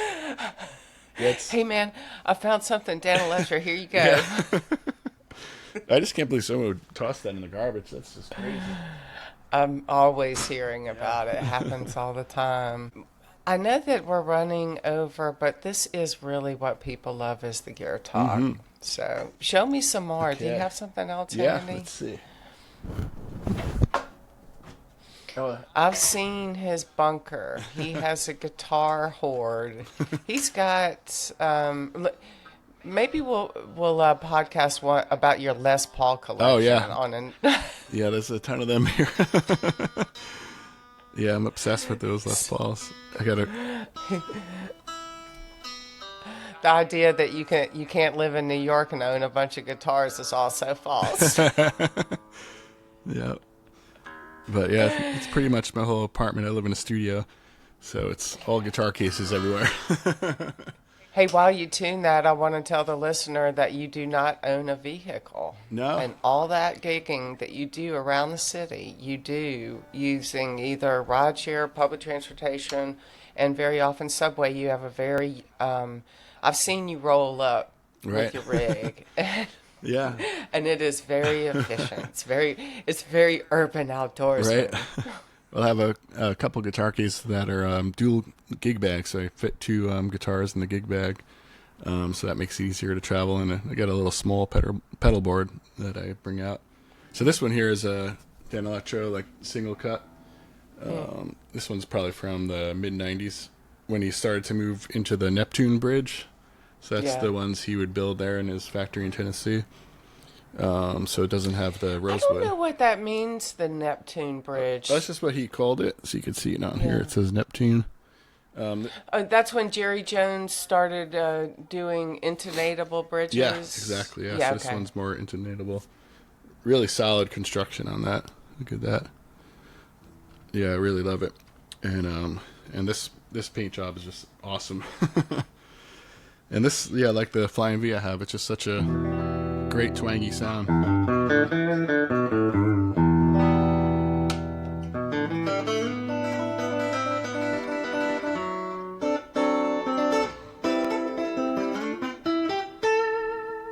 Hey man, I found something, Dan Electro. Here you go. Yeah. I just can't believe someone would toss that in the garbage. That's just crazy. I'm always hearing about it. It happens all the time. I know that we're running over, but this is really what people love is the gear talk. Mm-hmm. So show me some more. Okay. Do you have something else handy? Yeah, let's see. I've seen his bunker. He has a guitar hoard. He's got. Maybe we'll podcast one about your Les Paul collection. Oh yeah. Yeah, there's a ton of them here. Yeah, I'm obsessed with those Les Pauls. I gotta. The idea that you can't live in New York and own a bunch of guitars is also false. Yeah. But yeah, it's pretty much my whole apartment. I live in a studio, so it's all guitar cases everywhere. Hey, while you tune that, I want to tell the listener that you do not own a vehicle. No. And all that gigging that you do around the city, you do using either rideshare, public transportation, and very often subway. You have a very, I've seen you roll up Right. with your rig. Yeah. And it is very efficient. It's very urban outdoorsman. Right. I'll have a couple guitar cases that are dual gig bags, so I fit two guitars in the gig bag, so that makes it easier to travel. And I got a little small pedal board that I bring out. So this one here is a Dan Electro, like single cut. This one's probably from the mid '90s when he started to move into the Neptune bridge. So that's the ones he would build there in his factory in Tennessee. So it doesn't have the rosewood. I don't know what that means, the Neptune Bridge. That's just what he called it. So you can see it on here. It says Neptune. That's when Jerry Jones started doing intonatable bridges? Yeah, exactly. Yeah, so this one's more intonatable. Really solid construction on that. Look at that. Yeah, I really love it. And this paint job is just awesome. And this, like the Flying V I have, it's just such a great twangy sound.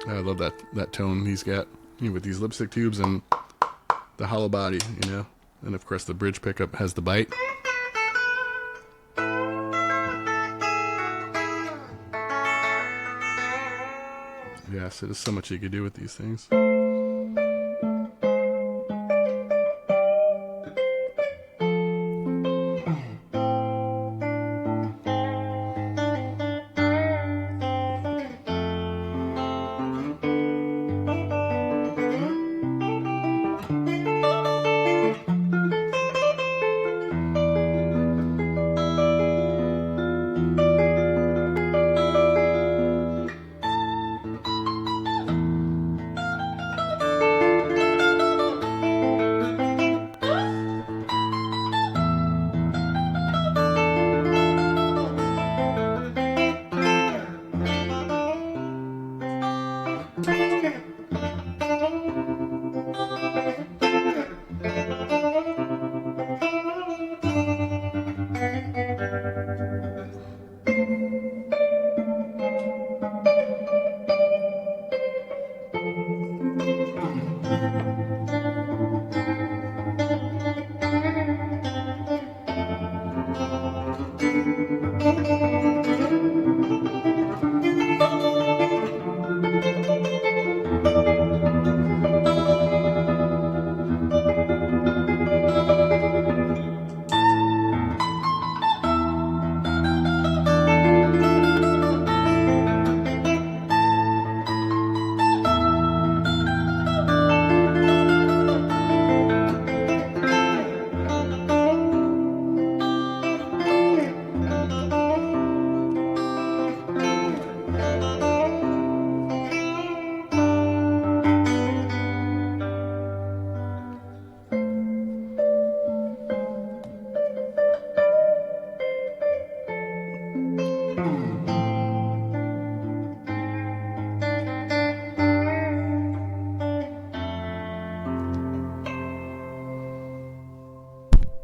I love that tone he's got, with these lipstick tubes and the hollow body, and of course the bridge pickup has the bite. Yeah, so there's so much you could do with these things.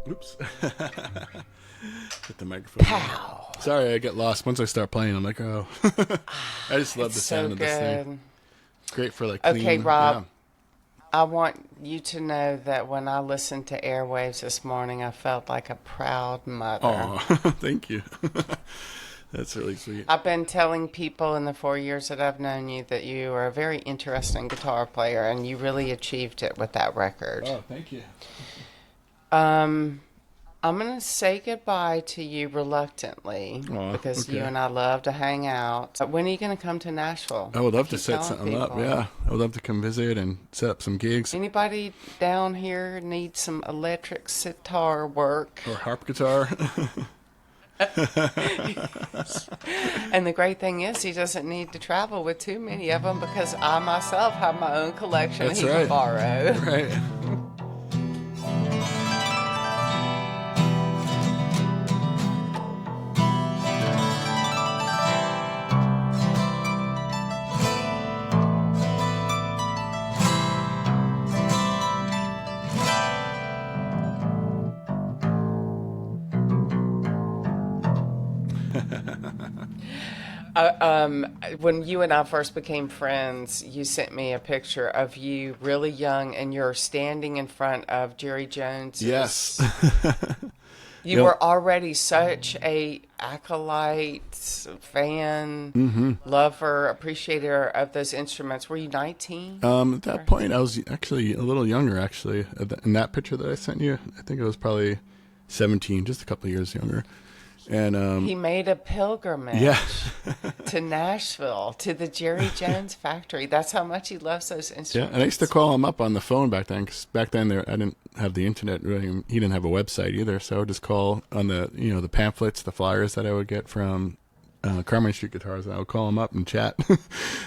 Oops. Hit the microphone. Pow! Sorry, I get lost. Once I start playing, I'm like, oh. I just love the sound of this thing. Great for like clean. Okay, Rob. I want you to know that when I listened to Airwaves this morning, I felt like a proud mother. Oh, thank you. That's really sweet. I've been telling people in the 4 years that I've known you that you are a very interesting guitar player, and you really achieved it with that record. Oh, thank you. I'm going to say goodbye to you reluctantly because you and I love to hang out. When are you going to come to Nashville? I would love to set something up, yeah. I would love to come visit and set up some gigs. Anybody down here need some electric sitar work? Or harp guitar. And the great thing is, he doesn't need to travel with too many of them because I myself have my own collection That's he right. can borrow. Right. When you and I first became friends, you sent me a picture of you really young and you're standing in front of Jerry Jones's. Yes. You were already such a acolyte, fan, lover, appreciator of those instruments. Were you 19? At that point, I was actually a little younger, actually. In that picture that I sent you, I think I was probably 17, just a couple of years younger. And he made a pilgrimage to Nashville, to the Jerry Jones factory. That's how much he loves those instruments. Yeah, and I used to call him up on the phone back then, because back then I didn't have the internet. Really, he didn't have a website either, so I would just call on the pamphlets, the flyers that I would get from Carmine Street Guitars, and I would call him up and chat. I'd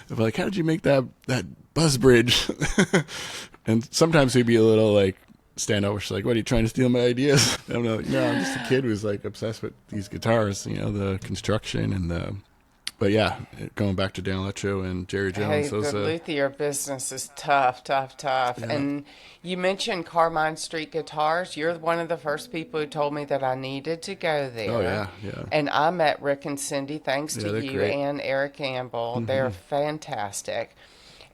be like, "How did you make that buzz bridge?" And sometimes he'd be a little like standoffish, like, "What, are you trying to steal my ideas?" I'm like, "No, I'm just a kid who's like obsessed with these guitars, the construction and the." But yeah, going back to Dan Electro and Jerry Jones, Hey, the luthier business is tough. Yeah. And you mentioned Carmine Street Guitars. You're one of the first people who told me that I needed to go there. Oh, yeah. And I met Rick and Cindy thanks to you great. and Eric Campbell. They're fantastic.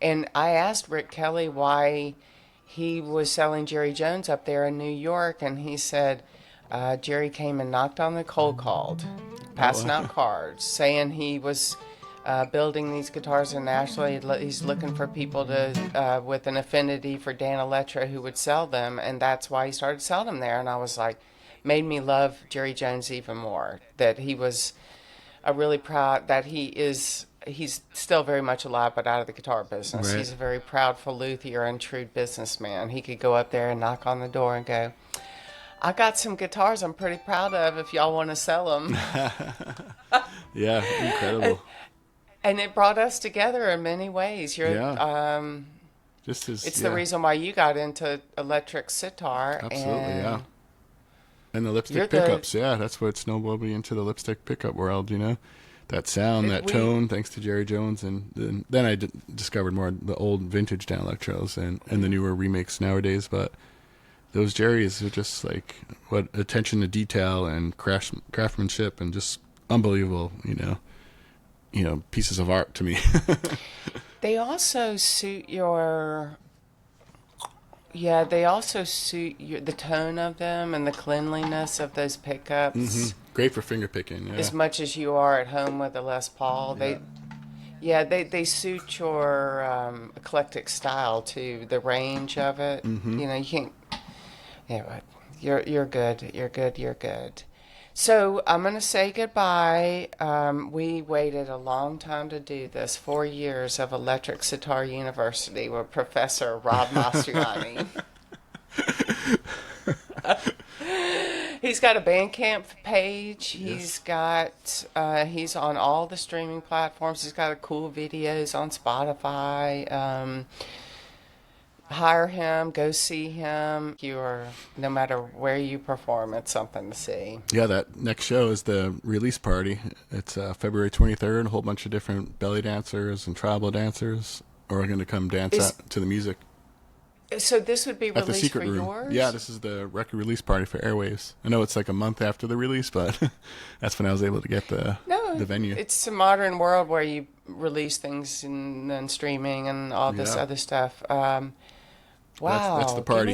And I asked Rick Kelly why he was selling Jerry Jones up there in New York, and he said Jerry came and knocked on the cold called, passing out cards, saying he was building these guitars in Nashville. He's looking for people to with an affinity for Dan Electro who would sell them, and that's why he started selling them there. And I was like, made me love Jerry Jones even more. That he was really proud that he's still very much alive, but out of the guitar business. Right. He's a very proudful luthier and shrewd businessman. He could go up there and knock on the door and go, "I got some guitars I'm pretty proud of if y'all want to sell them." Yeah, incredible. And it brought us together in many ways. It's the reason why you got into electric sitar. Absolutely, and the lipstick pickups, that's what snowballed me into the lipstick pickup world, that sound, that tone, thanks to Jerry Jones. And then I discovered more the old vintage Dan Electros and the newer remakes nowadays. But those Jerrys are just like, what attention to detail and craftsmanship and just unbelievable, pieces of art to me. They also suit the tone of them and the cleanliness of those pickups. Mm-hmm. Great for finger picking. Yeah. As much as you are at home with a Les Paul, they suit your eclectic style too. The range of it, you can't. Yeah, you're good. You're good. So I'm going to say goodbye. We waited a long time to do this. 4 years of Electric Sitar University with Professor Rob Mastrianni. He's got a Bandcamp page. He's he's on all the streaming platforms. He's got cool videos on Spotify. Hire him, go see him. No matter where you perform, it's something to see. Yeah, that next show is the release party. It's February 23rd. A whole bunch of different belly dancers and tribal dancers are going to come dance out to the music. So this would be released at the secret for room. yours? Yeah, this is the record release party for Airwaves. I know it's like a month after the release, but that's when I was able to get the venue. It's a modern world where you release things and then streaming and all this other stuff. Wow, that's the party.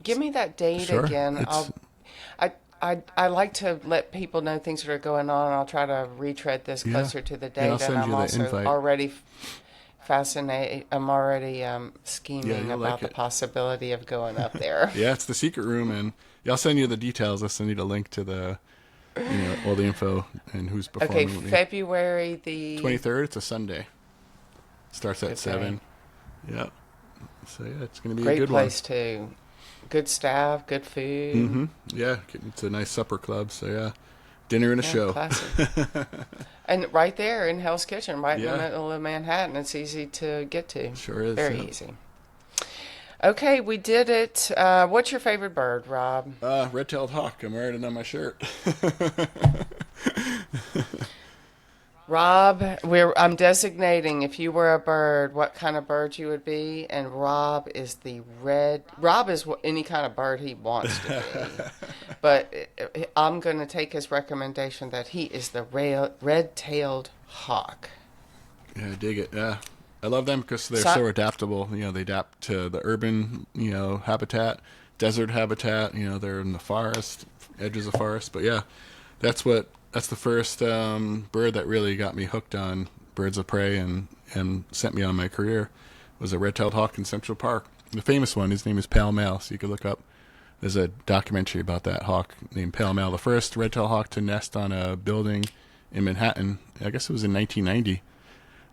Give me that date Sure. again. I like to let people know things that are going on. I'll try to retread this closer to the date. I'll send you the invite. Already fascinated. I'm already scheming about like the it. possibility of going up there. Yeah, it's the secret room, and I'll send you the details. I'll send you the link to the, all the info and who's performing. Okay, with me. February the 23rd. It's a Sunday. Starts at 7. Yeah. So it's going to be a great good place too. Good staff, good food. Mm-hmm. Yeah, it's a nice supper club. So Dinner and a show. Classic. And right there in Hell's Kitchen, right in Yeah. the middle of Manhattan, it's easy to get to. Sure is. Very yeah. easy. Okay, we did it. What's your favorite bird, Rob? Red-tailed hawk. I'm wearing it on my shirt. Rob, I'm designating if you were a bird, what kind of bird you would be, and Rob is any kind of bird he wants to be. But I'm going to take his recommendation that he is the red-tailed hawk. Yeah, I dig it. Yeah. I love them because they're so adaptable. They adapt to the urban, habitat, desert habitat. They're in the forest, edges of forest. But yeah, that's the first bird that really got me hooked on birds of prey and sent me on my career. Was a red-tailed hawk in Central Park. The famous one, his name is Pale Male, so you could look up. There's a documentary about that hawk named Pale Male, the first red-tailed hawk to nest on a building in Manhattan. I guess it was in 1990.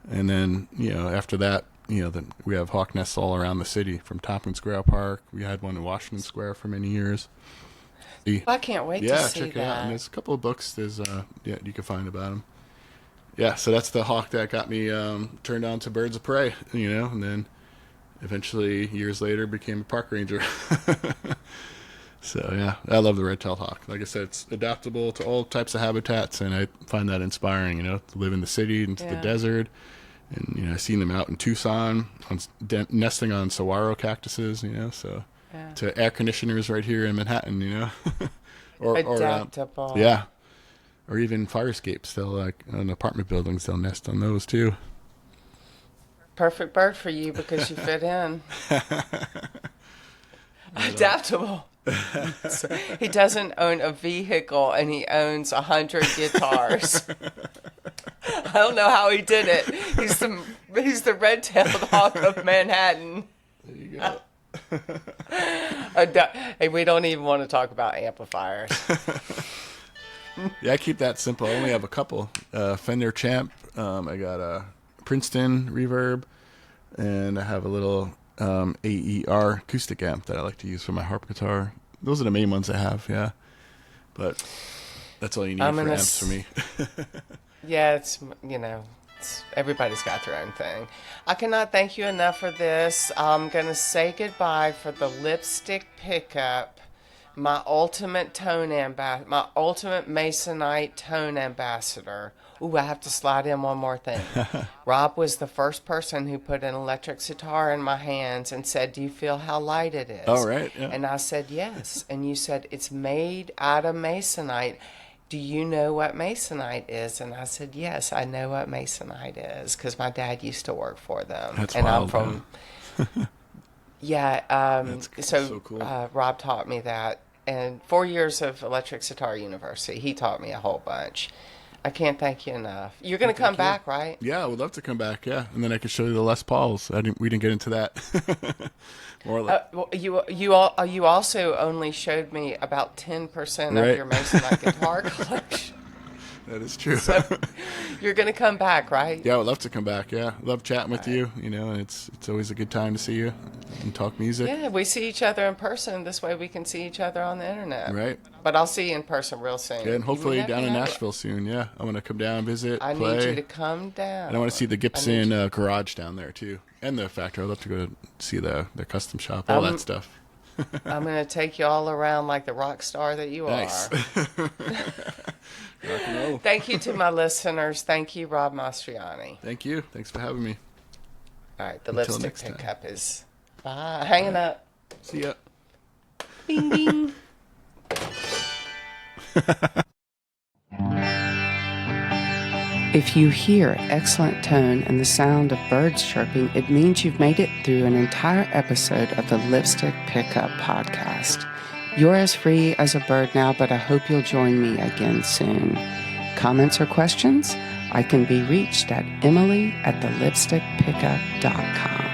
And then, after that, then we have hawk nests all around the city, from Tompkins Square Park. We had one in Washington Square for many years. I can't wait to see check that. it out. And there's a couple of books you can find about them. Yeah, so that's the hawk that got me turned on to birds of prey, and then eventually, years later, became a park ranger. So, yeah, I love the red-tailed hawk. Like I said, it's adaptable to all types of habitats, and I find that inspiring, to live in the city and the desert. And, I've seen them out in Tucson, nesting on saguaro cactuses, so to air conditioners right here in Manhattan, or adaptable. Or even fire escapes. They'll, on apartment buildings, they'll nest on those, too. Perfect bird for you because you fit in. Adaptable. So he doesn't own a vehicle and he owns 100 guitars. I don't know how he did it. He's the red-tailed hawk of Manhattan. There you go. Hey, we don't even want to talk about amplifiers. Yeah, I keep that simple. I only have a couple. Fender Champ. I got a Princeton reverb, and I have a little AER acoustic amp that I like to use for my harp guitar. Those are the main ones I have, yeah. But that's all you need for amps for me. Yeah, it's everybody's got their own thing. I cannot thank you enough for this. I'm going to say goodbye for the lipstick pickup, my ultimate my ultimate Masonite tone ambassador. Ooh, I have to slide in one more thing. Rob was the first person who put an electric sitar in my hands and said, "Do you feel how light it is?" Oh, right. Yeah. And I said, "Yes." And you said, "It's made out of Masonite. Do you know what Masonite is?" And I said, "Yes, I know what Masonite is because my dad used to work for them." That's and wild, I'm from. Yeah. That's so cool. Rob taught me that, and 4 years of Electric Sitar University, he taught me a whole bunch. I can't thank you enough. You're going to come back, right? Yeah, I would love to come back. Yeah, and then I could show you the Les Pauls. We didn't get into that. More like well, you also only showed me about 10% of your Masonite guitar collection. That is true. So you're going to come back, right? Yeah, I would love to come back. Yeah, love chatting with you. And it's always a good time to see you and talk music. Yeah, we see each other in person. This way we can see each other on the internet. Right. But I'll see you in person real soon. Yeah, and hopefully down in Nashville soon. Yeah, I want to come down, visit, I play. need you to come down. And I want to see the Gibson garage down there too, and the factory. I'd love to go see their custom shop, all that stuff. I'm going to take you all around like the rock star that you are. Rock and roll. Thank you to my listeners. Thank you, Rob Mastrianni. Thank you. Thanks for having me. All right, the lipstick pickup is hanging up. See ya. Bing, bing. If you hear excellent tone and the sound of birds chirping, it means you've made it through an entire episode of the Lipstick Pickup podcast. You're as free as a bird now, but I hope you'll join me again soon. Comments or questions? I can be reached at Emily@thelipstickpickup.com.